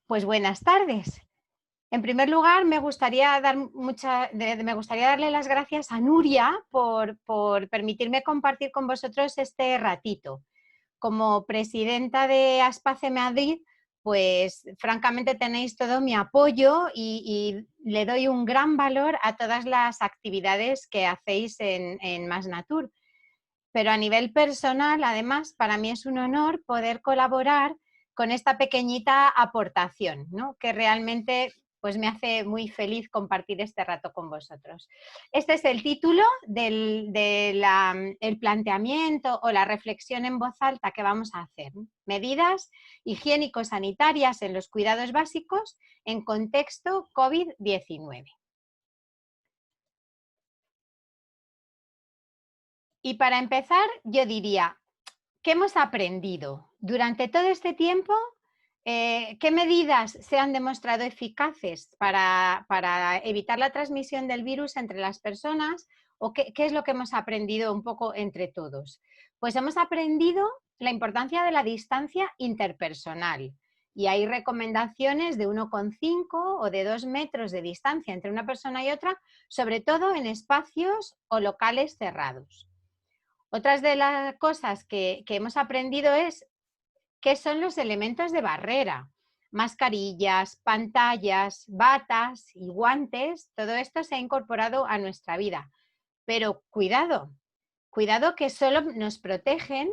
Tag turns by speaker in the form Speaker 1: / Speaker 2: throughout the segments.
Speaker 1: Pues buenas tardes. En primer lugar, me gustaría darle las gracias a Nuria por permitirme compartir con vosotros este ratito. Como presidenta de Aspace Madrid, pues francamente tenéis todo mi apoyo y le doy un gran valor a todas las actividades que hacéis en Más Natur. Pero a nivel personal, además, para mí es un honor poder colaborar con esta pequeñita aportación, ¿no? Que realmente pues me hace muy feliz compartir este rato con vosotros. Este es el título del planteamiento o la reflexión en voz alta que vamos a hacer. Medidas higiénico-sanitarias en los cuidados básicos en contexto COVID-19. Y para empezar, yo diría, ¿qué hemos aprendido durante todo este tiempo? ¿Qué medidas se han demostrado eficaces para evitar la transmisión del virus entre las personas? ¿O qué es lo que hemos aprendido un poco entre todos? Pues hemos aprendido la importancia de la distancia interpersonal. Y hay recomendaciones de 1,5 o de 2 metros de distancia entre una persona y otra, sobre todo en espacios o locales cerrados. Otras de las cosas que hemos aprendido es qué son los elementos de barrera. Mascarillas, pantallas, batas y guantes, todo esto se ha incorporado a nuestra vida. Pero cuidado que solo nos protegen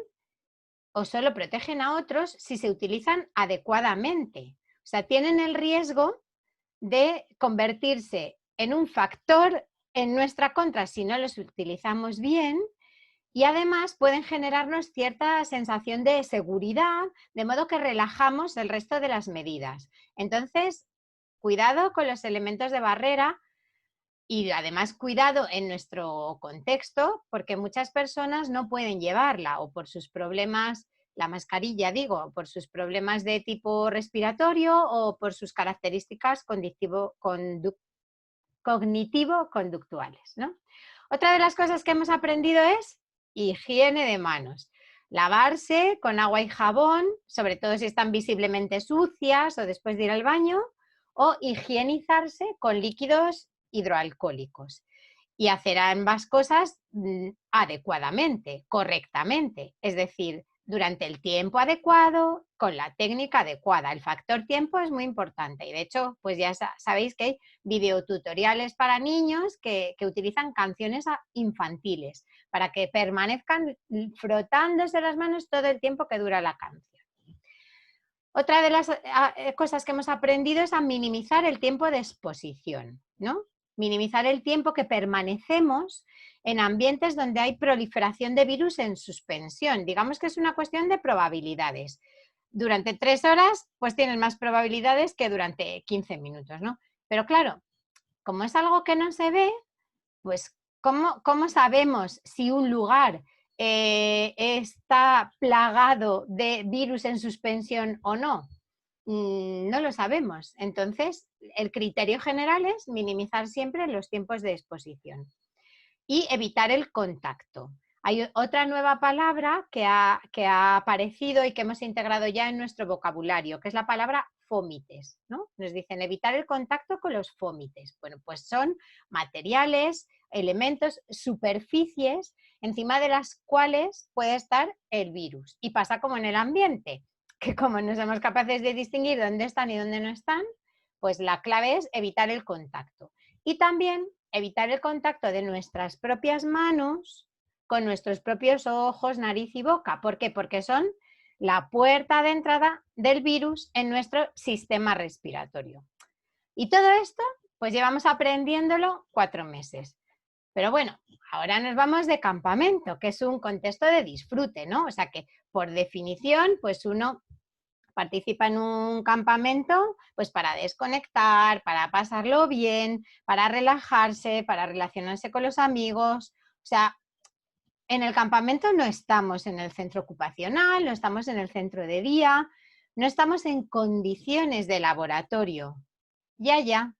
Speaker 1: o solo protegen a otros si se utilizan adecuadamente. O sea, tienen el riesgo de convertirse en un factor en nuestra contra si no los utilizamos bien. Y además pueden generarnos cierta sensación de seguridad, de modo que relajamos el resto de las medidas. Entonces, cuidado con los elementos de barrera y además cuidado en nuestro contexto, porque muchas personas no pueden llevarla o por sus problemas, la mascarilla digo, por sus problemas de tipo respiratorio o por sus características cognitivo-conductuales, ¿no? Otra de las cosas que hemos aprendido es higiene de manos. Lavarse con agua y jabón, sobre todo si están visiblemente sucias o después de ir al baño, o higienizarse con líquidos hidroalcohólicos. Y hacer ambas cosas adecuadamente, correctamente, es decir, durante el tiempo adecuado, con la técnica adecuada. El factor tiempo es muy importante y de hecho, pues ya sabéis que hay videotutoriales para niños que utilizan canciones infantiles para que permanezcan frotándose las manos todo el tiempo que dura la canción. Otra de las cosas que hemos aprendido es a minimizar el tiempo de exposición, ¿no? Minimizar el tiempo que permanecemos en ambientes donde hay proliferación de virus en suspensión. Digamos que es una cuestión de probabilidades. Durante 3 horas, pues tienes más probabilidades que durante 15 minutos, ¿no? Pero claro, como es algo que no se ve, pues ¿cómo sabemos si un lugar está plagado de virus en suspensión o no? No lo sabemos. Entonces, el criterio general es minimizar siempre los tiempos de exposición y evitar el contacto. Hay otra nueva palabra que ha aparecido y que hemos integrado ya en nuestro vocabulario, que es la palabra fómites, ¿no? Nos dicen evitar el contacto con los fómites. Bueno, pues son materiales, elementos, superficies encima de las cuales puede estar el virus. Y pasa como en el ambiente, que como no somos capaces de distinguir dónde están y dónde no están, pues la clave es evitar el contacto. Y también evitar el contacto de nuestras propias manos con nuestros propios ojos, nariz y boca. ¿Por qué? Porque son la puerta de entrada del virus en nuestro sistema respiratorio. Y todo esto, pues llevamos aprendiéndolo 4 meses. Pero bueno, ahora nos vamos de campamento, que es un contexto de disfrute, ¿no? O sea que, por definición, pues uno participa en un campamento pues para desconectar, para pasarlo bien, para relajarse, para relacionarse con los amigos. O sea, en el campamento no estamos en el centro ocupacional, no estamos en el centro de día, no estamos en condiciones de laboratorio. Ya.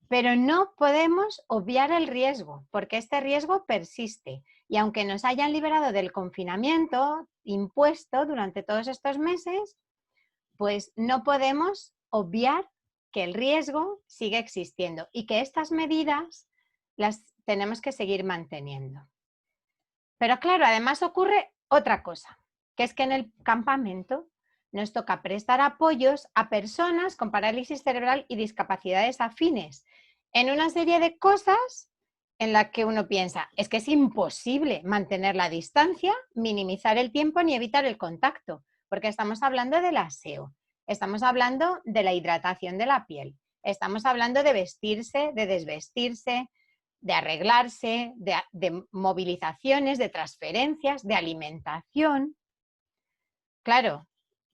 Speaker 1: Pero no podemos obviar el riesgo, porque este riesgo persiste. Y aunque nos hayan liberado del confinamiento impuesto durante todos estos meses, pues no podemos obviar que el riesgo sigue existiendo y que estas medidas las tenemos que seguir manteniendo. Pero claro, además ocurre otra cosa, que es que en el campamento nos toca prestar apoyos a personas con parálisis cerebral y discapacidades afines en una serie de cosas en las que uno piensa, es que es imposible mantener la distancia, minimizar el tiempo ni evitar el contacto, porque estamos hablando del aseo, estamos hablando de la hidratación de la piel, estamos hablando de vestirse, de desvestirse, de arreglarse, de movilizaciones, de transferencias, de alimentación. Claro,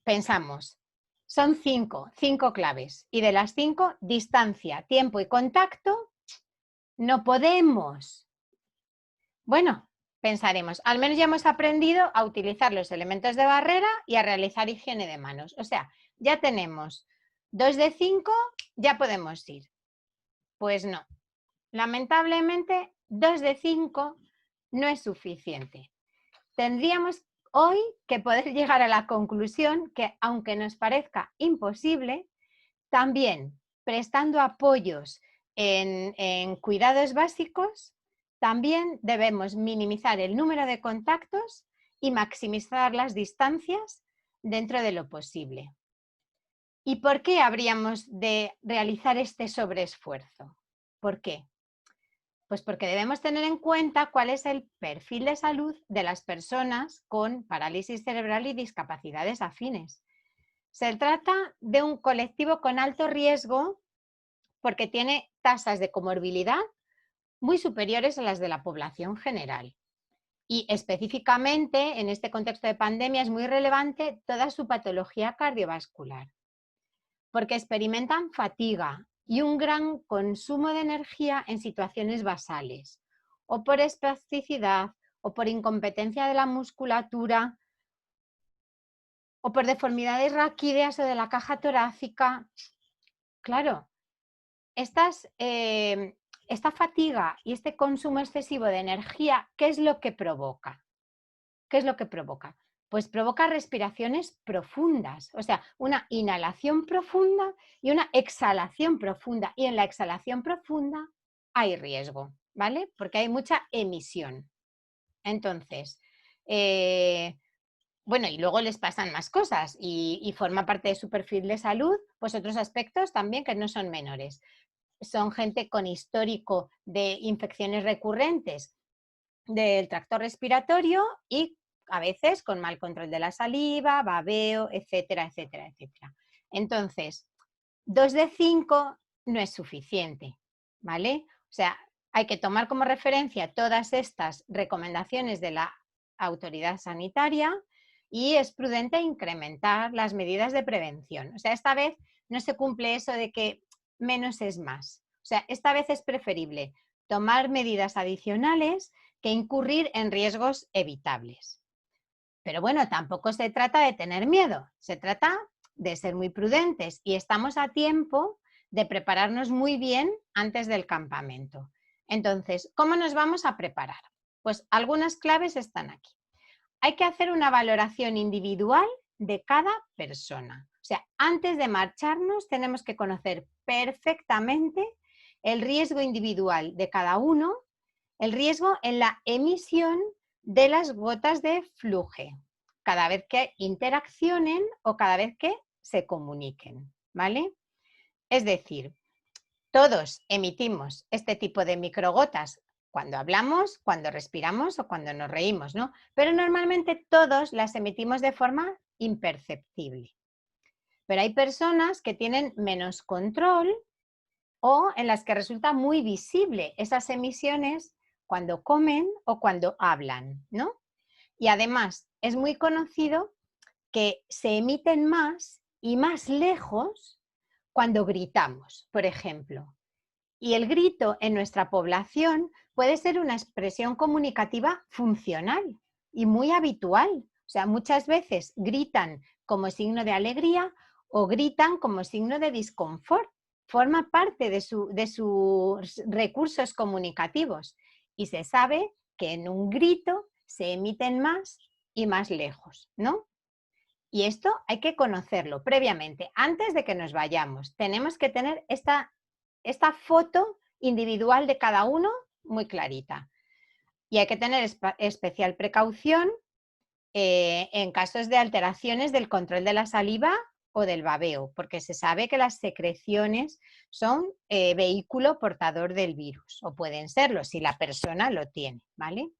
Speaker 1: pensamos, son cinco claves, y de las 5, distancia, tiempo y contacto, no podemos. Bueno, pensaremos, al menos ya hemos aprendido a utilizar los elementos de barrera y a realizar higiene de manos. O sea, ya tenemos 2 de 5, ya podemos ir. Pues no, lamentablemente 2 de 5 no es suficiente. Tendríamos hoy que poder llegar a la conclusión que, aunque nos parezca imposible, también prestando apoyos en cuidados básicos, también debemos minimizar el número de contactos y maximizar las distancias dentro de lo posible. ¿Y por qué habríamos de realizar este sobreesfuerzo? ¿Por qué? Pues porque debemos tener en cuenta cuál es el perfil de salud de las personas con parálisis cerebral y discapacidades afines. Se trata de un colectivo con alto riesgo porque tiene tasas de comorbilidad muy superiores a las de la población general. Y específicamente en este contexto de pandemia es muy relevante toda su patología cardiovascular, porque experimentan fatiga y un gran consumo de energía en situaciones basales, o por espasticidad, o por incompetencia de la musculatura, o por deformidades raquídeas o de la caja torácica. Claro, esta fatiga y este consumo excesivo de energía, ¿qué es lo que provoca? ¿Qué es lo que provoca? Pues provoca respiraciones profundas, o sea, una inhalación profunda y una exhalación profunda. Y en la exhalación profunda hay riesgo, ¿vale? Porque hay mucha emisión. Entonces, bueno, y luego les pasan más cosas y forma parte de su perfil de salud, pues otros aspectos también que no son menores. Son gente con histórico de infecciones recurrentes del tracto respiratorio y a veces con mal control de la saliva, babeo, etcétera, etcétera, etcétera. Entonces, 2 de 5 no es suficiente, ¿vale? O sea, hay que tomar como referencia todas estas recomendaciones de la autoridad sanitaria y es prudente incrementar las medidas de prevención. O sea, esta vez no se cumple eso de que menos es más. O sea, esta vez es preferible tomar medidas adicionales que incurrir en riesgos evitables. Pero bueno, tampoco se trata de tener miedo, se trata de ser muy prudentes y estamos a tiempo de prepararnos muy bien antes del campamento. Entonces, ¿cómo nos vamos a preparar? Pues algunas claves están aquí. Hay que hacer una valoración individual de cada persona. O sea, antes de marcharnos tenemos que conocer perfectamente el riesgo individual de cada uno, el riesgo en la emisión de las gotas de fluje, cada vez que interaccionen o cada vez que se comuniquen, ¿vale? Es decir, todos emitimos este tipo de microgotas cuando hablamos, cuando respiramos o cuando nos reímos, ¿no? Pero normalmente todos las emitimos de forma imperceptible. Pero hay personas que tienen menos control o en las que resulta muy visible esas emisiones cuando comen o cuando hablan, ¿no? Y además es muy conocido que se emiten más y más lejos cuando gritamos, por ejemplo. Y el grito en nuestra población puede ser una expresión comunicativa funcional y muy habitual. O sea, muchas veces gritan como signo de alegría o gritan como signo de disconfort. Forma parte de sus recursos comunicativos y se sabe que en un grito se emiten más y más lejos, ¿no? Y esto hay que conocerlo previamente, antes de que nos vayamos. Tenemos que tener esta foto individual de cada uno muy clarita. Y hay que tener especial precaución en casos de alteraciones del control de la saliva o del babeo, porque se sabe que las secreciones son vehículo portador del virus, o pueden serlo si la persona lo tiene, ¿vale?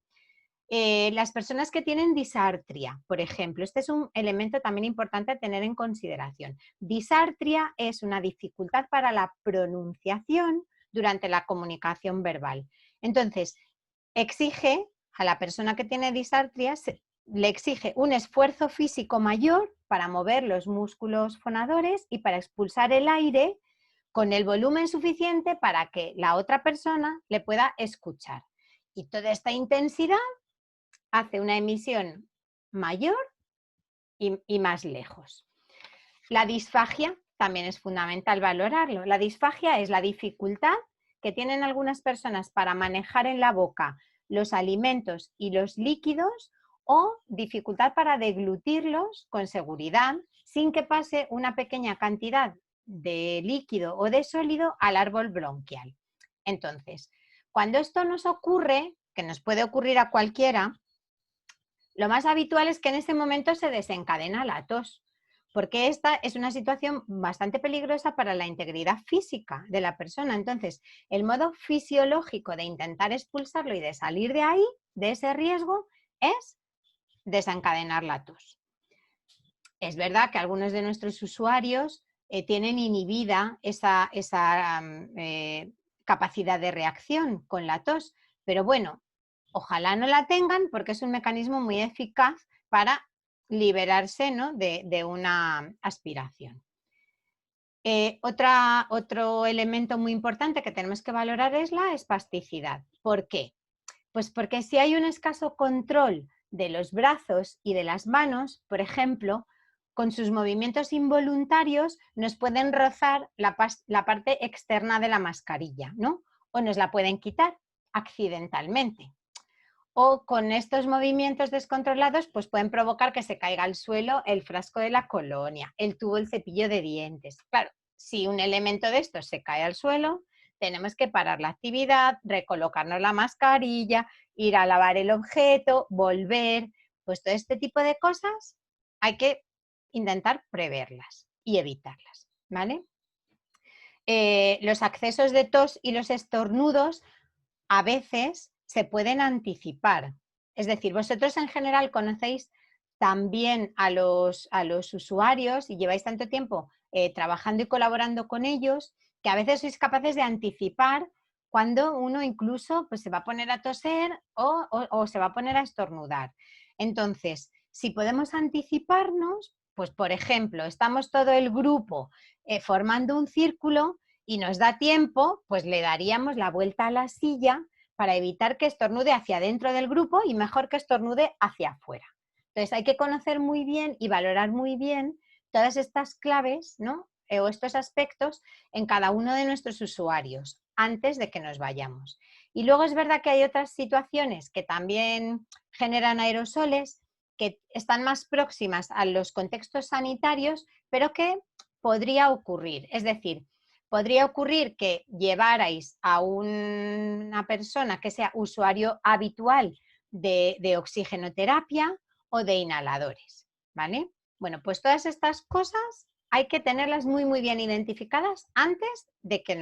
Speaker 1: Las personas que tienen disartria, por ejemplo, este es un elemento también importante a tener en consideración. Disartria es una dificultad para la pronunciación durante la comunicación verbal. Entonces, exige a la persona que tiene disartria, le exige un esfuerzo físico mayor para mover los músculos fonadores y para expulsar el aire con el volumen suficiente para que la otra persona le pueda escuchar. Y toda esta intensidad hace una emisión mayor y más lejos. La disfagia también es fundamental valorarlo. La disfagia es la dificultad que tienen algunas personas para manejar en la boca los alimentos y los líquidos, o dificultad para deglutirlos con seguridad sin que pase una pequeña cantidad de líquido o de sólido al árbol bronquial. Entonces, cuando esto nos ocurre, que nos puede ocurrir a cualquiera, lo más habitual es que en ese momento se desencadena la tos, porque esta es una situación bastante peligrosa para la integridad física de la persona. Entonces, el modo fisiológico de intentar expulsarlo y de salir de ahí, de ese riesgo, es desencadenar la tos. Es verdad que algunos de nuestros usuarios tienen inhibida esa capacidad de reacción con la tos, pero bueno, ojalá no la tengan, porque es un mecanismo muy eficaz para liberarse, ¿no?, de una aspiración. Otro elemento muy importante que tenemos que valorar es la espasticidad. ¿Por qué? Pues porque si hay un escaso control de los brazos y de las manos, por ejemplo, con sus movimientos involuntarios nos pueden rozar la parte externa de la mascarilla, ¿no? O nos la pueden quitar accidentalmente. O con estos movimientos descontrolados, pues pueden provocar que se caiga al suelo el frasco de la colonia, el tubo del cepillo de dientes. Claro, si un elemento de estos se cae al suelo, tenemos que parar la actividad, recolocarnos la mascarilla, ir a lavar el objeto, volver. Pues todo este tipo de cosas hay que intentar preverlas y evitarlas, ¿vale? Los accesos de tos y los estornudos a veces se pueden anticipar. Es decir, vosotros en general conocéis también a los usuarios y lleváis tanto tiempo trabajando y colaborando con ellos, que a veces sois capaces de anticipar cuando uno incluso pues, se va a poner a toser o se va a poner a estornudar. Entonces, si podemos anticiparnos, pues por ejemplo, estamos todo el grupo formando un círculo y nos da tiempo, pues le daríamos la vuelta a la silla para evitar que estornude hacia dentro del grupo y mejor que estornude hacia afuera. Entonces hay que conocer muy bien y valorar muy bien todas estas claves, ¿no?, o estos aspectos en cada uno de nuestros usuarios antes de que nos vayamos. Y luego es verdad que hay otras situaciones que también generan aerosoles que están más próximas a los contextos sanitarios, pero que podría ocurrir. Es decir, podría ocurrir que llevarais a una persona que sea usuario habitual de oxigenoterapia o de inhaladores, ¿vale? Bueno, pues todas estas cosas hay que tenerlas muy, muy bien identificadas antes de que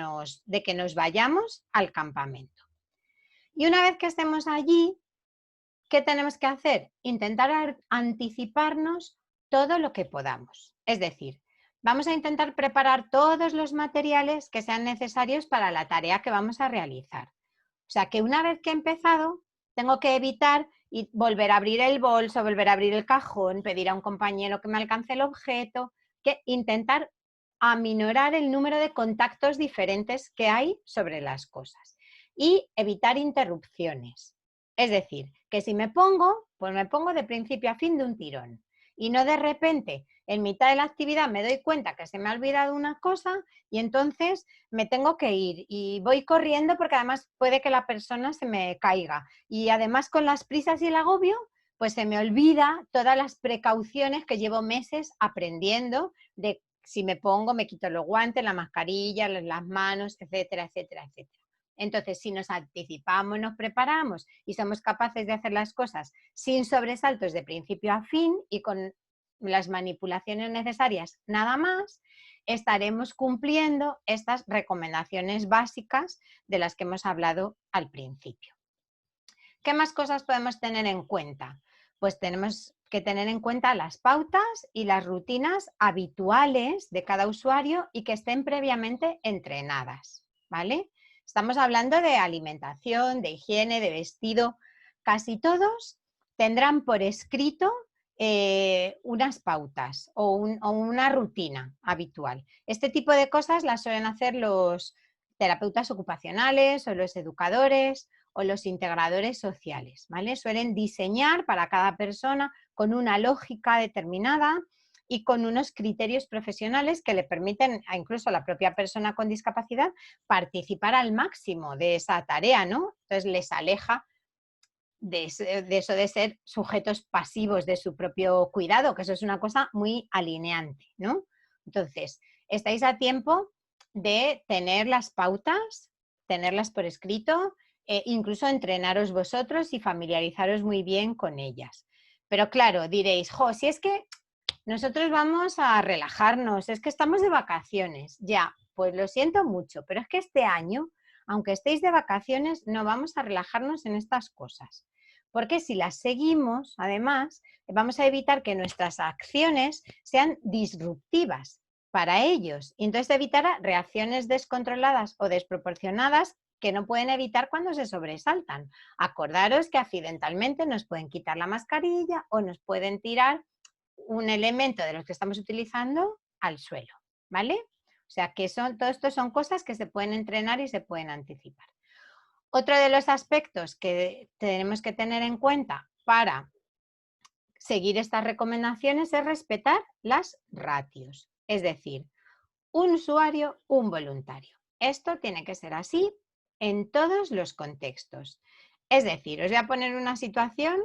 Speaker 1: nos vayamos al campamento. Y una vez que estemos allí, ¿qué tenemos que hacer? Intentar anticiparnos todo lo que podamos. Es decir, vamos a intentar preparar todos los materiales que sean necesarios para la tarea que vamos a realizar. O sea, que una vez que he empezado, tengo que evitar y volver a abrir el bolso, volver a abrir el cajón, pedir a un compañero que me alcance el objeto, que intentar aminorar el número de contactos diferentes que hay sobre las cosas y evitar interrupciones. Es decir, que si me pongo, pues me pongo de principio a fin de un tirón y no de repente en mitad de la actividad me doy cuenta que se me ha olvidado una cosa y entonces me tengo que ir y voy corriendo porque además puede que la persona se me caiga y además con las prisas y el agobio pues se me olvida todas las precauciones que llevo meses aprendiendo de si me pongo, me quito los guantes, la mascarilla, las manos, etcétera, etcétera, etcétera. Entonces, si nos anticipamos, nos preparamos y somos capaces de hacer las cosas sin sobresaltos de principio a fin y con las manipulaciones necesarias nada más, estaremos cumpliendo estas recomendaciones básicas de las que hemos hablado al principio. ¿Qué más cosas podemos tener en cuenta? Pues tenemos que tener en cuenta las pautas y las rutinas habituales de cada usuario y que estén previamente entrenadas, ¿vale? Estamos hablando de alimentación, de higiene, de vestido. Casi todos tendrán por escrito unas pautas o una rutina habitual. Este tipo de cosas las suelen hacer los terapeutas ocupacionales o los educadores o los integradores sociales, ¿vale? Suelen diseñar para cada persona con una lógica determinada y con unos criterios profesionales que le permiten incluso a la propia persona con discapacidad participar al máximo de esa tarea, ¿no? Entonces les aleja de eso de ser sujetos pasivos de su propio cuidado, que eso es una cosa muy alineante, ¿no? Entonces, estáis a tiempo de tener las pautas, tenerlas por escrito, incluso entrenaros vosotros y familiarizaros muy bien con ellas. Pero claro, diréis, jo, si es que nosotros vamos a relajarnos, es que estamos de vacaciones, ya, pues lo siento mucho, pero es que este año, aunque estéis de vacaciones, no vamos a relajarnos en estas cosas. Porque si las seguimos, además, vamos a evitar que nuestras acciones sean disruptivas para ellos. Y entonces evitará reacciones descontroladas o desproporcionadas que no pueden evitar cuando se sobresaltan. Acordaros que accidentalmente nos pueden quitar la mascarilla o nos pueden tirar un elemento de los que estamos utilizando al suelo, ¿vale? O sea que todo esto son cosas que se pueden entrenar y se pueden anticipar. Otro de los aspectos que tenemos que tener en cuenta para seguir estas recomendaciones es respetar las ratios, es decir, un usuario, un voluntario. Esto tiene que ser así en todos los contextos. Es decir, os voy a poner una situación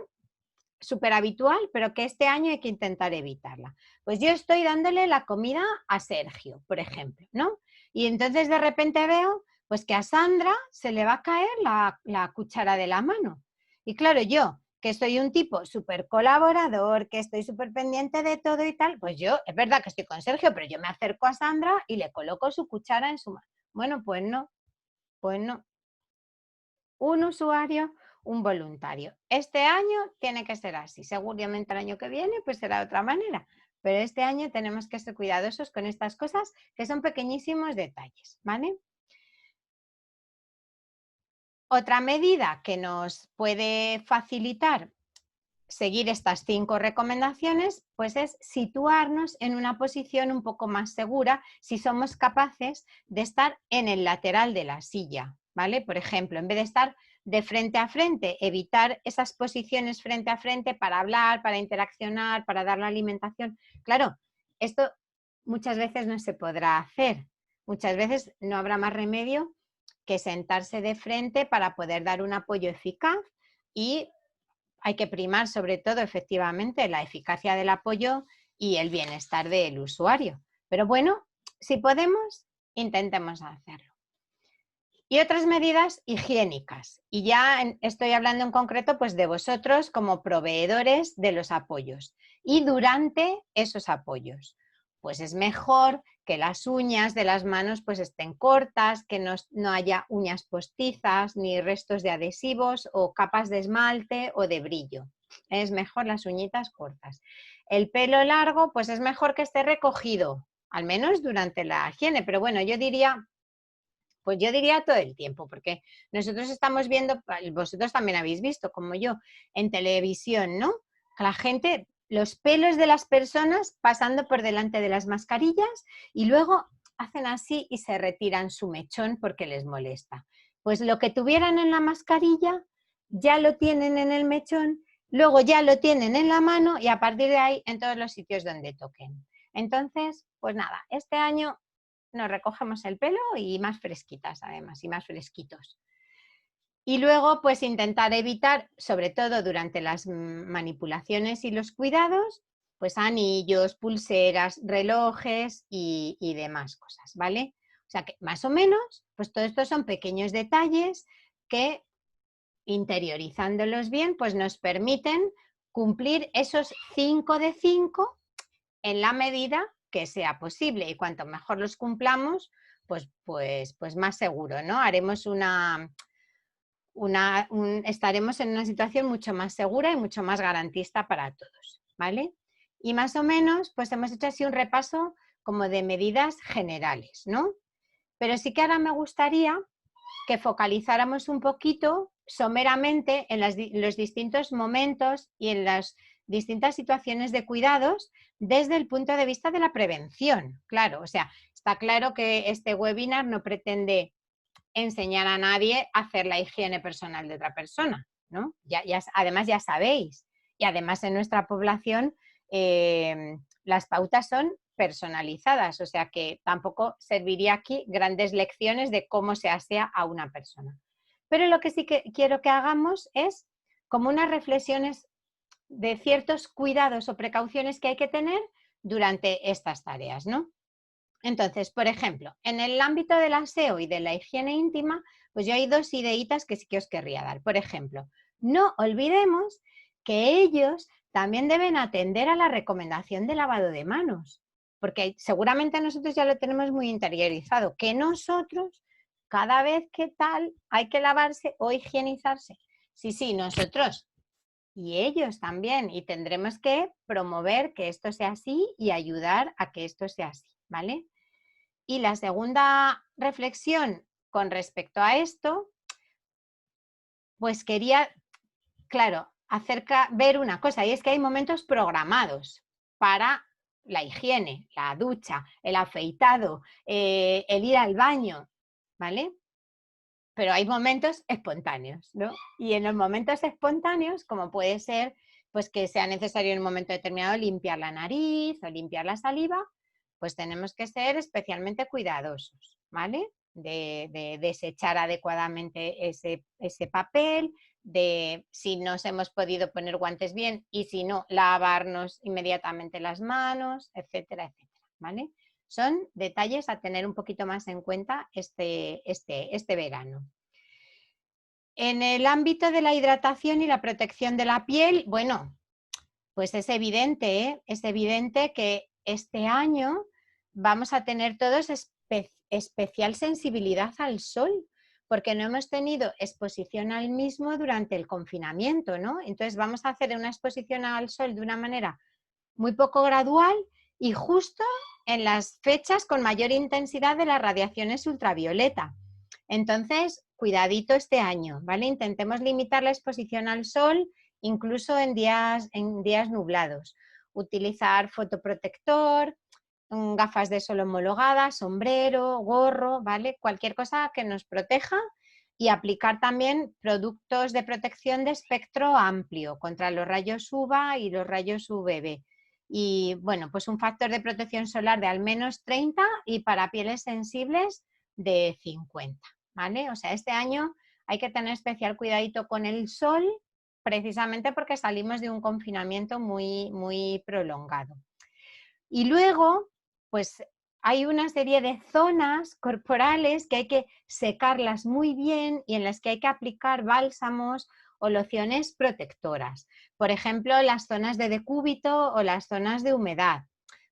Speaker 1: súper habitual, pero que este año hay que intentar evitarla. Pues yo estoy dándole la comida a Sergio, por ejemplo, ¿no? Y entonces de repente veo pues que a Sandra se le va a caer la cuchara de la mano. Y claro, yo, que soy un tipo súper colaborador, que estoy súper pendiente de todo y tal, pues yo, es verdad que estoy con Sergio, pero yo me acerco a Sandra y le coloco su cuchara en su mano. Bueno, pues no, pues no. Un usuario, un voluntario. Este año tiene que ser así. Seguramente el año que viene pues será de otra manera. Pero este año tenemos que ser cuidadosos con estas cosas que son pequeñísimos detalles, ¿vale? Otra medida que nos puede facilitar seguir estas 5 recomendaciones, pues es situarnos en una posición un poco más segura si somos capaces de estar en el lateral de la silla, ¿vale? Por ejemplo, en vez de estar de frente a frente, evitar esas posiciones frente a frente para hablar, para interaccionar, para dar la alimentación. Claro, esto muchas veces no se podrá hacer. Muchas veces no habrá más remedio que sentarse de frente para poder dar un apoyo eficaz y hay que primar sobre todo efectivamente la eficacia del apoyo y el bienestar del usuario. Pero bueno, si podemos, intentemos hacerlo. Y otras medidas higiénicas. Y ya estoy hablando en concreto pues de vosotros como proveedores de los apoyos. Y durante esos apoyos, pues es mejor que las uñas de las manos pues estén cortas, que no haya uñas postizas, ni restos de adhesivos o capas de esmalte o de brillo. Es mejor las uñitas cortas. El pelo largo pues es mejor que esté recogido, al menos durante la higiene. Pero bueno, yo diría todo el tiempo, porque nosotros estamos viendo, vosotros también habéis visto, como yo, en televisión, ¿no? La gente, los pelos de las personas pasando por delante de las mascarillas y luego hacen así y se retiran su mechón porque les molesta. Pues lo que tuvieran en la mascarilla ya lo tienen en el mechón, luego ya lo tienen en la mano y a partir de ahí en todos los sitios donde toquen. Entonces, pues nada, este año nos recogemos el pelo y más fresquitas además, y más fresquitos. Y luego, pues intentar evitar, sobre todo durante las manipulaciones y los cuidados, pues anillos, pulseras, relojes y demás cosas, ¿vale? O sea que más o menos, pues todo esto son pequeños detalles que interiorizándolos bien, pues nos permiten cumplir esos 5 de 5 en la medida que sea posible. Y cuanto mejor los cumplamos, pues más seguro, ¿no? Haremos estaremos en una situación mucho más segura y mucho más garantista para todos, ¿vale? Y más o menos, pues hemos hecho así un repaso como de medidas generales, ¿no? Pero sí que ahora me gustaría que focalizáramos un poquito someramente en los distintos momentos y en las distintas situaciones de cuidados desde el punto de vista de la prevención. Claro, o sea, está claro que este webinar no pretende enseñar a nadie a hacer la higiene personal de otra persona, ¿no? Además ya sabéis, y además en nuestra población las pautas son personalizadas, o sea que tampoco serviría aquí grandes lecciones de cómo se asea a una persona. Pero lo que sí que quiero que hagamos es como unas reflexiones de ciertos cuidados o precauciones que hay que tener durante estas tareas, ¿no? Entonces, por ejemplo, en el ámbito del aseo y de la higiene íntima, pues yo hay 2 ideitas que sí que os querría dar. Por ejemplo, no olvidemos que ellos también deben atender a la recomendación de lavado de manos, porque seguramente nosotros ya lo tenemos muy interiorizado, que nosotros cada vez que tal hay que lavarse o higienizarse. Sí, nosotros y ellos también, y tendremos que promover que esto sea así y ayudar a que esto sea así, ¿vale? Y la segunda reflexión con respecto a esto, pues quería, claro, ver una cosa, y es que hay momentos programados para la higiene, la ducha, el afeitado, el ir al baño, ¿vale? Pero hay momentos espontáneos, ¿no? Y en los momentos espontáneos, como puede ser, pues que sea necesario en un momento determinado limpiar la nariz o limpiar la saliva, pues tenemos que ser especialmente cuidadosos, ¿vale? De desechar adecuadamente ese papel, de si nos hemos podido poner guantes bien y si no, lavarnos inmediatamente las manos, etcétera, etcétera, ¿vale? Son detalles a tener un poquito más en cuenta este verano. En el ámbito de la hidratación y la protección de la piel, bueno, pues es evidente, ¿eh? Es evidente que este año vamos a tener todos especial sensibilidad al sol, porque no hemos tenido exposición al mismo durante el confinamiento, ¿no? Entonces vamos a hacer una exposición al sol de una manera muy poco gradual y justo en las fechas con mayor intensidad de las radiaciones ultravioleta. Entonces, cuidadito este año, ¿vale? Intentemos limitar la exposición al sol, incluso en días nublados. Utilizar fotoprotector, gafas de sol homologadas, sombrero, gorro, ¿vale? Cualquier cosa que nos proteja y aplicar también productos de protección de espectro amplio contra los rayos UVA y los rayos UVB. Y bueno, pues un factor de protección solar de al menos 30 y para pieles sensibles de 50, ¿vale? O sea, este año hay que tener especial cuidadito con el sol, precisamente porque salimos de un confinamiento muy prolongado. Y luego, pues hay una serie de zonas corporales que hay que secarlas muy bien y en las que hay que aplicar bálsamos o lociones protectoras. Por ejemplo, las zonas de decúbito o las zonas de humedad,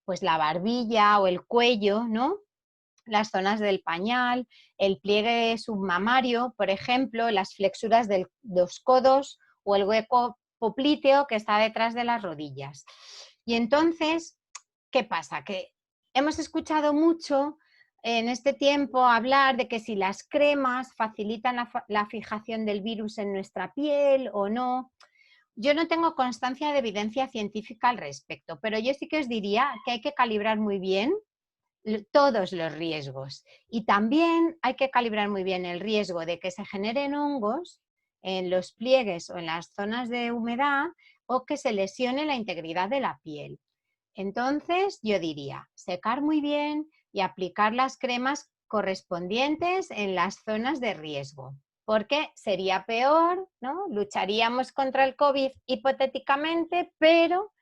Speaker 1: pues la barbilla o el cuello, ¿no? Las zonas del pañal, el pliegue submamario, por ejemplo, las flexuras de los codos o el hueco popliteo que está detrás de las rodillas. Y entonces, ¿qué pasa? Que hemos escuchado mucho en este tiempo hablar de que si las cremas facilitan la fijación del virus en nuestra piel o no. Yo no tengo constancia de evidencia científica al respecto, pero yo sí que os diría que hay que calibrar muy bien todos los riesgos. Y también hay que calibrar muy bien el riesgo de que se generen hongos en los pliegues o en las zonas de humedad o que se lesione la integridad de la piel. Entonces, yo diría, secar muy bien y aplicar las cremas correspondientes en las zonas de riesgo. porque sería peor, ¿no? Lucharíamos contra el COVID hipotéticamente, pero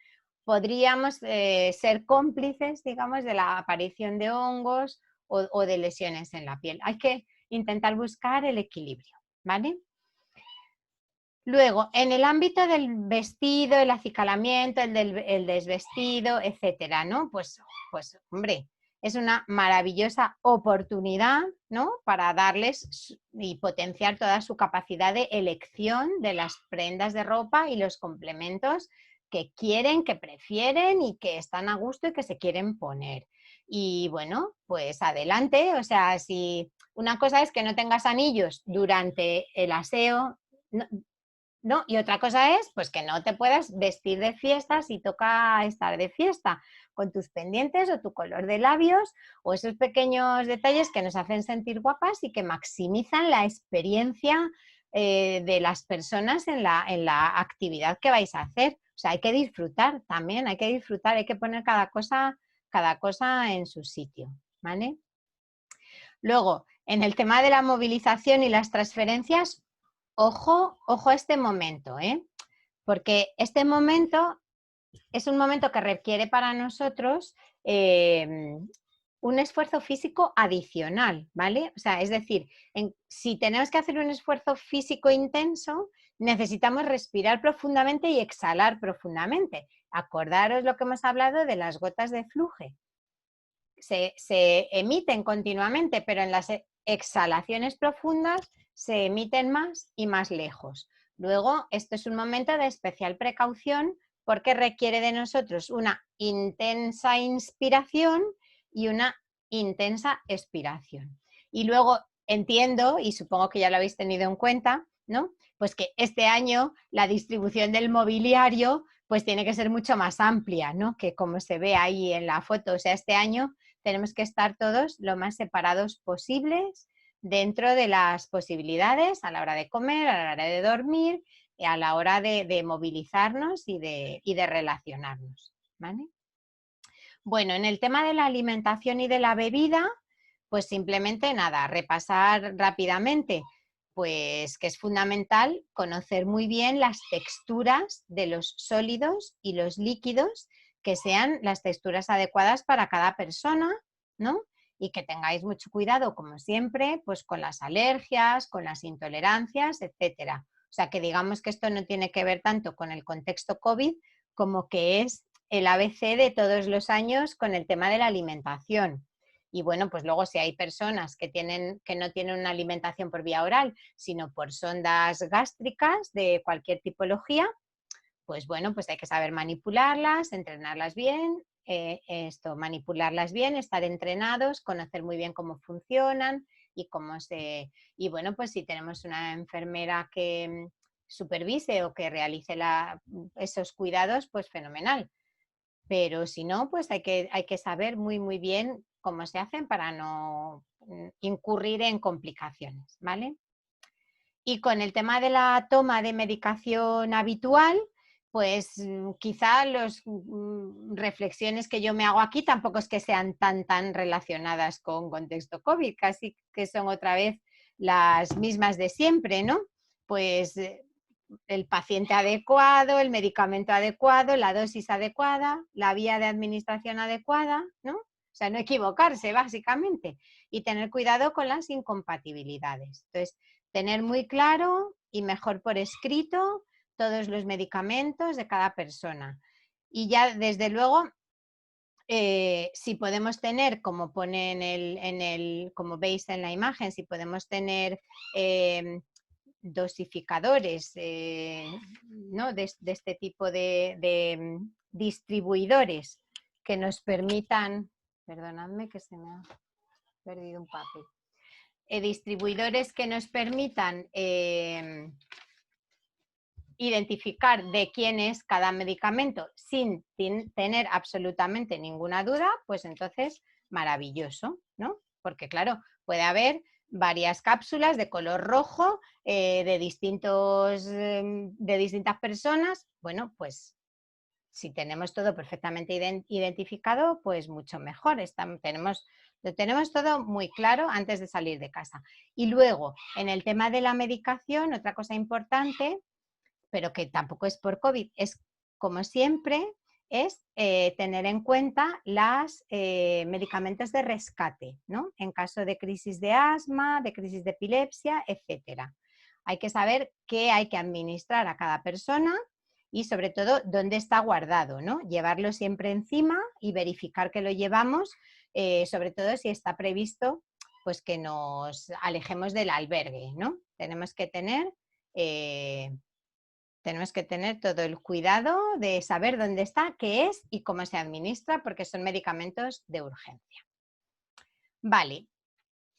Speaker 1: podríamos ser cómplices, digamos, de la aparición de hongos o de lesiones en la piel. Hay que intentar buscar el equilibrio, ¿vale? Luego, en el ámbito del vestido, el acicalamiento, el desvestido, etcétera, ¿no? Pues, hombre, es una maravillosa oportunidad, ¿no? Para darles y potenciar toda su capacidad de elección de las prendas de ropa y los complementos que quieren, que prefieren y que están a gusto y que se quieren poner. Y bueno, pues adelante, o sea, si una cosa es que no tengas anillos durante el aseo, no, y otra cosa es pues que no te puedas vestir de fiesta si toca estar de fiesta, con tus pendientes o tu color de labios o esos pequeños detalles que nos hacen sentir guapas y que maximizan la experiencia de las personas en la actividad que vais a hacer. O sea, hay que disfrutar también, hay que disfrutar, hay que poner cada cosa en su sitio, ¿vale? Luego, en el tema de la movilización y las transferencias, ojo, ojo a este momento, ¿eh? Porque este momento es un momento que requiere para nosotros un esfuerzo físico adicional, ¿vale? O sea, es decir, si tenemos que hacer un esfuerzo físico intenso, necesitamos respirar profundamente y exhalar profundamente. Acordaros lo que hemos hablado de las gotas de Fluge. Se emiten continuamente, pero en las exhalaciones profundas se emiten más y más lejos. Luego, esto es un momento de especial precaución porque requiere de nosotros una intensa inspiración y una intensa expiración. Y luego entiendo, y supongo que ya lo habéis tenido en cuenta, ¿no? Pues que este año la distribución del mobiliario pues tiene que ser mucho más amplia, ¿no? Que como se ve ahí en la foto. O sea, este año tenemos que estar todos lo más separados posibles dentro de las posibilidades a la hora de comer, a la hora de dormir, a la hora de movilizarnos y de relacionarnos, ¿vale? Bueno, en el tema de la alimentación y de la bebida, pues simplemente nada, repasar rápidamente, pues que es fundamental conocer muy bien las texturas de los sólidos y los líquidos, que sean las texturas adecuadas para cada persona, ¿no? Y que tengáis mucho cuidado, como siempre, pues con las alergias, con las intolerancias, etcétera. O sea, que digamos que esto no tiene que ver tanto con el contexto COVID como que es el ABC de todos los años con el tema de la alimentación. Y bueno, pues luego si hay personas que no tienen una alimentación por vía oral, sino por sondas gástricas de cualquier tipología, pues bueno, pues hay que saber manipularlas, entrenarlas bien, manipularlas bien, estar entrenados, conocer muy bien cómo funcionan y y bueno, pues si tenemos una enfermera que supervise o que realice esos cuidados, pues fenomenal. Pero si no, pues hay que saber muy bien cómo se hacen para no incurrir en complicaciones, ¿vale? Y con el tema de la toma de medicación habitual, pues quizá las reflexiones que yo me hago aquí tampoco es que sean tan relacionadas con contexto COVID, casi que son otra vez las mismas de siempre, ¿no? Pues el paciente adecuado, el medicamento adecuado, la dosis adecuada, la vía de administración adecuada, ¿no? O sea, no equivocarse básicamente y tener cuidado con las incompatibilidades. Entonces, tener muy claro y mejor por escrito todos los medicamentos de cada persona. Y ya, desde luego, si podemos tener, como pone como veis en la imagen, si podemos tener dosificadores, ¿no? de este tipo de distribuidores que nos permitan, perdonadme que se me ha perdido un papel, distribuidores que nos permitan identificar de quién es cada medicamento sin tener absolutamente ninguna duda, pues entonces maravilloso, ¿no? Porque claro, puede haber varias cápsulas de color rojo de distintas personas, bueno, pues Si tenemos todo perfectamente identificado, pues mucho mejor. Lo tenemos todo muy claro antes de salir de casa. Y luego, en el tema de la medicación, otra cosa importante, pero que tampoco es por COVID, es como siempre, es tener en cuenta los medicamentos de rescate, ¿no? En caso de crisis de asma, de crisis de epilepsia, etcétera. Hay que saber qué hay que administrar a cada persona y sobre todo dónde está guardado, ¿no? Llevarlo siempre encima y verificar que lo llevamos, sobre todo si está previsto pues que nos alejemos del albergue, ¿no? Tenemos que tener todo el cuidado de saber dónde está, qué es y cómo se administra, porque son medicamentos de urgencia. Vale.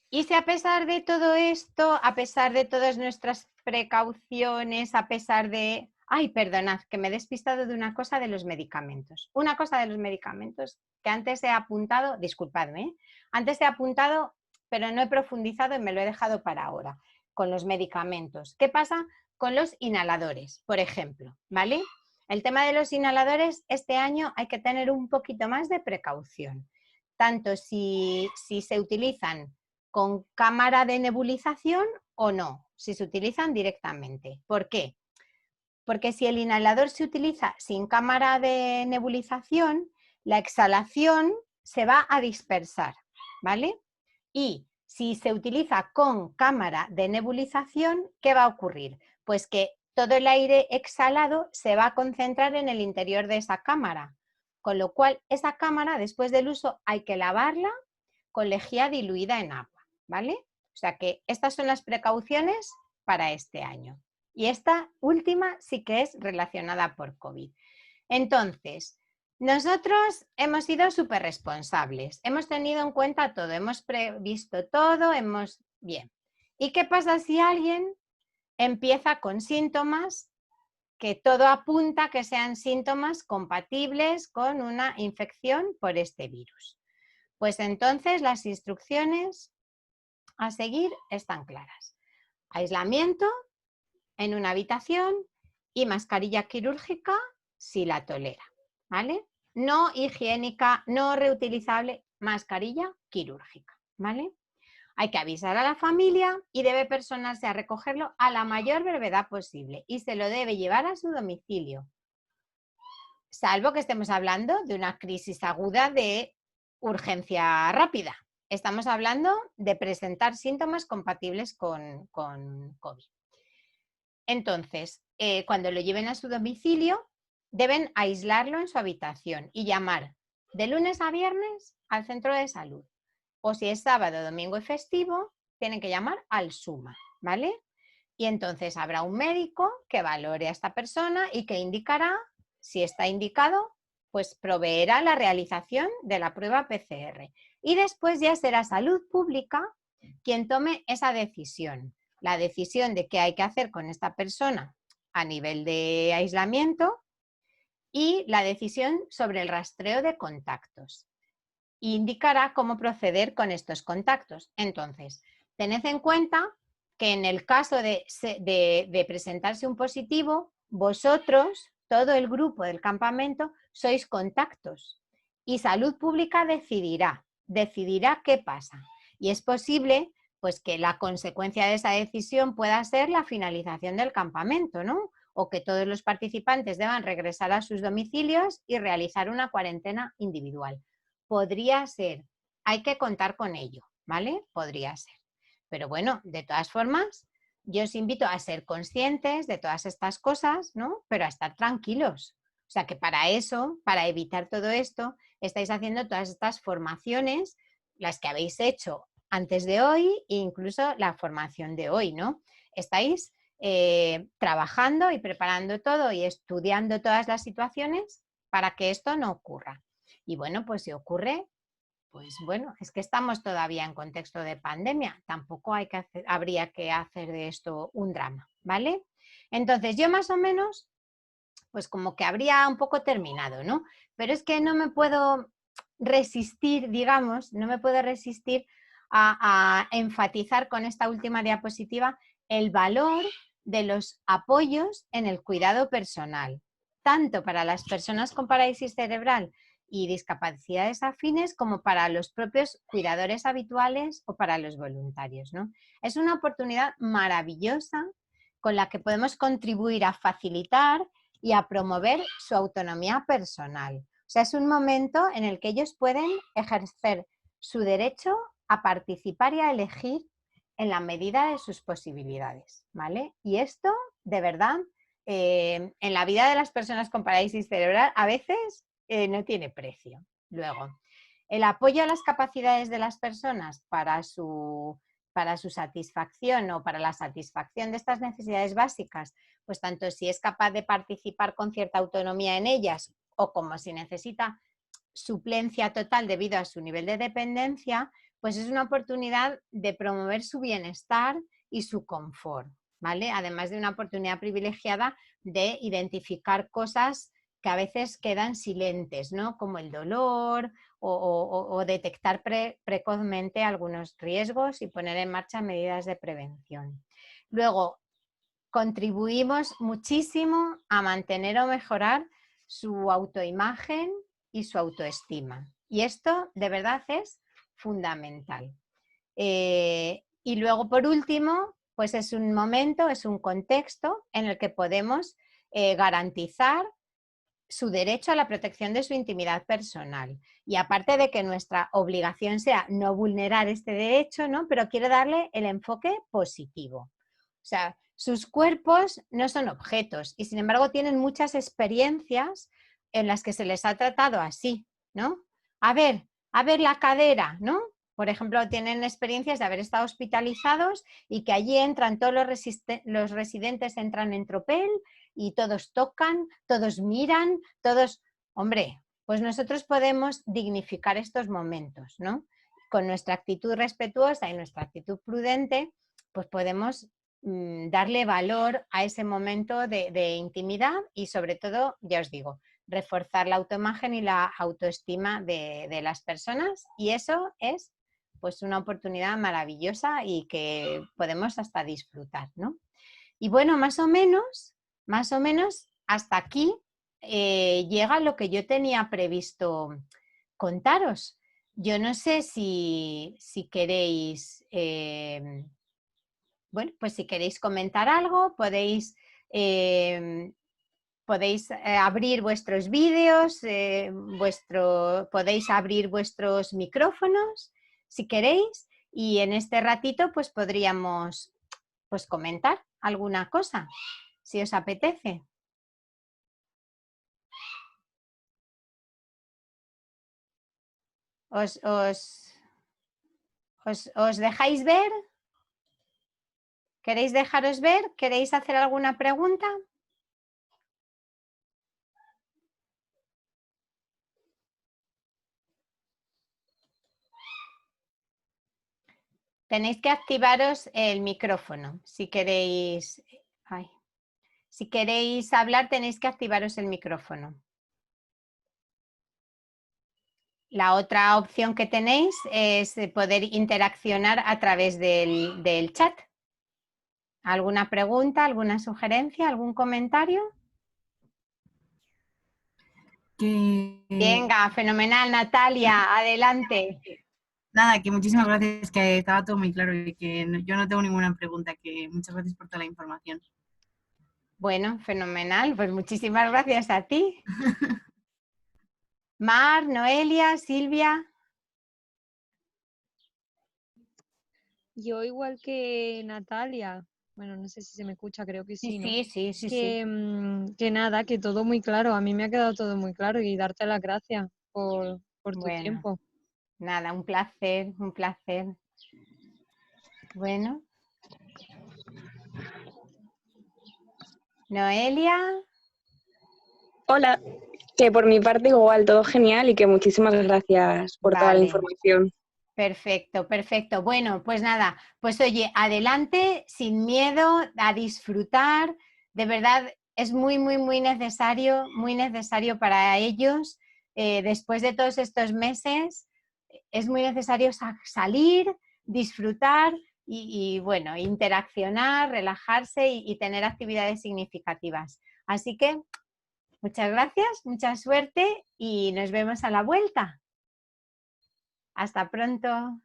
Speaker 1: Y si a pesar de todo esto, a pesar de todas nuestras precauciones, a pesar de... Ay, perdonad, que me he despistado de una cosa de los medicamentos. Una cosa de los medicamentos que antes he apuntado, disculpadme, antes he apuntado, pero no he profundizado y me lo he dejado para ahora, con los medicamentos. ¿Qué pasa con los inhaladores, por ejemplo? ¿Vale? El tema de los inhaladores, este año hay que tener un poquito más de precaución. Tanto si se utilizan con cámara de nebulización o no, si se utilizan directamente. ¿Por qué? Porque si el inhalador se utiliza sin cámara de nebulización, la exhalación se va a dispersar, ¿vale? Y si se utiliza con cámara de nebulización, ¿qué va a ocurrir? Pues que todo el aire exhalado se va a concentrar en el interior de esa cámara, con lo cual esa cámara después del uso hay que lavarla con lejía diluida en agua, ¿vale? O sea que estas son las precauciones para este año. Y esta última sí que es relacionada por COVID. Entonces, nosotros hemos sido súper responsables, hemos tenido en cuenta todo, hemos previsto todo, Bien. ¿Y qué pasa si alguien empieza con síntomas que todo apunta que sean síntomas compatibles con una infección por este virus? Pues entonces las instrucciones a seguir están claras. Aislamiento en una habitación y mascarilla quirúrgica si la tolera, ¿vale? No higiénica, no reutilizable, mascarilla quirúrgica, ¿vale? Hay que avisar a la familia y debe personarse a recogerlo a la mayor brevedad posible y se lo debe llevar a su domicilio, salvo que estemos hablando de una crisis aguda de urgencia rápida. Estamos hablando de presentar síntomas compatibles con COVID. Entonces, cuando lo lleven a su domicilio, deben aislarlo en su habitación y llamar de lunes a viernes al centro de salud. O si es sábado, domingo y festivo, tienen que llamar al SUMA, ¿vale? Y entonces habrá un médico que valore a esta persona y que indicará, si está indicado, pues proveerá la realización de la prueba PCR. Y después ya será Salud Pública quien tome esa decisión. La decisión de qué hay que hacer con esta persona a nivel de aislamiento y la decisión sobre el rastreo de contactos. Indicará cómo proceder con estos contactos. Entonces, tened en cuenta que en el caso de presentarse un positivo, vosotros, todo el grupo del campamento, sois contactos y Salud Pública decidirá qué pasa. Y es posible pues, que la consecuencia de esa decisión pueda ser la finalización del campamento, ¿no? O que todos los participantes deban regresar a sus domicilios y realizar una cuarentena individual. Podría ser, hay que contar con ello, ¿vale? Podría ser. Pero bueno, de todas formas, yo os invito a ser conscientes de todas estas cosas, ¿no? Pero a estar tranquilos. O sea que para eso, para evitar todo esto, estáis haciendo todas estas formaciones, las que habéis hecho antes de hoy e incluso la formación de hoy, ¿no? Estáis trabajando y preparando todo y estudiando todas las situaciones para que esto no ocurra. Y bueno, pues si ocurre, pues bueno, es que estamos todavía en contexto de pandemia, tampoco habría que hacer de esto un drama, ¿vale? Entonces yo más o menos, pues como que habría un poco terminado, ¿no? Pero es que no me puedo resistir, digamos, no me puedo resistir a enfatizar con esta última diapositiva el valor de los apoyos en el cuidado personal. tanto para las personas con parálisis cerebral y discapacidades afines como para los propios cuidadores habituales o para los voluntarios, ¿no? Es una oportunidad maravillosa con la que podemos contribuir a facilitar y a promover su autonomía personal. O sea, es un momento en el que ellos pueden ejercer su derecho a participar y a elegir en la medida de sus posibilidades, ¿vale? Y esto, de verdad, en la vida de las personas con parálisis cerebral a veces no tiene precio. Luego, el apoyo a las capacidades de las personas para su satisfacción o para la satisfacción de estas necesidades básicas, pues tanto si es capaz de participar con cierta autonomía en ellas o como si necesita suplencia total debido a su nivel de dependencia, pues es una oportunidad de promover su bienestar y su confort, ¿vale? Además de una oportunidad privilegiada de identificar cosas que a veces quedan silentes, ¿no? Como el dolor o detectar precozmente algunos riesgos y poner en marcha medidas de prevención. Luego, contribuimos muchísimo a mantener o mejorar su autoimagen y su autoestima. Y esto de verdad es fundamental. Y luego, por último, pues es un momento, es un contexto en el que podemos garantizar su derecho a la protección de su intimidad personal. Y aparte de que nuestra obligación sea no vulnerar este derecho, ¿no? Pero quiero darle el enfoque positivo. O sea, sus cuerpos no son objetos y sin embargo tienen muchas experiencias en las que se les ha tratado así, ¿no? A ver la cadera, ¿no? Por ejemplo, tienen experiencias de haber estado hospitalizados y que allí entran todos los residentes entran en tropel y todos tocan, todos miran, todos... Hombre, pues nosotros podemos dignificar estos momentos, ¿no? Con nuestra actitud respetuosa y nuestra actitud prudente, pues podemos darle valor a ese momento de intimidad y sobre todo, ya os digo, reforzar la autoimagen y la autoestima de las personas, y eso es pues una oportunidad maravillosa y que podemos hasta disfrutar, ¿no? Y bueno, más o menos hasta aquí llega lo que yo tenía previsto contaros. Yo no sé si queréis, bueno, pues si queréis comentar algo, podéis abrir vuestros vídeos, podéis abrir vuestros micrófonos si queréis, y en este ratito pues podríamos pues comentar alguna cosa, si os apetece. ¿Os dejáis ver? ¿Queréis dejaros ver? ¿Queréis hacer alguna pregunta? Tenéis que activaros el micrófono. Si queréis, si queréis hablar, tenéis que activaros el micrófono. La otra opción que tenéis es poder interaccionar a través del chat. ¿Alguna pregunta, alguna sugerencia, algún comentario? Venga, fenomenal, Natalia, adelante.
Speaker 2: Nada, que muchísimas gracias, que estaba todo muy claro y que yo no tengo ninguna pregunta, que muchas gracias por toda la información.
Speaker 1: Bueno, fenomenal, pues muchísimas gracias a ti. Mar, Noelia, Silvia.
Speaker 3: Yo igual que Natalia, bueno, no sé si se me escucha, creo que sí, ¿no?
Speaker 1: Sí.
Speaker 3: Que nada, que todo muy claro, a mí me ha quedado todo muy claro y darte las gracias por tu tiempo.
Speaker 1: Nada, un placer, un placer. Bueno. Noelia.
Speaker 4: Hola, que por mi parte igual, todo genial y que muchísimas gracias por toda la información.
Speaker 1: Perfecto, perfecto. Bueno, pues nada, pues oye, adelante, sin miedo, a disfrutar. De verdad, es muy necesario para ellos, después de todos estos meses, es muy necesario salir, disfrutar y bueno, interaccionar, relajarse y tener actividades significativas. Así que Muchas gracias, mucha suerte y nos vemos a la vuelta. Hasta pronto.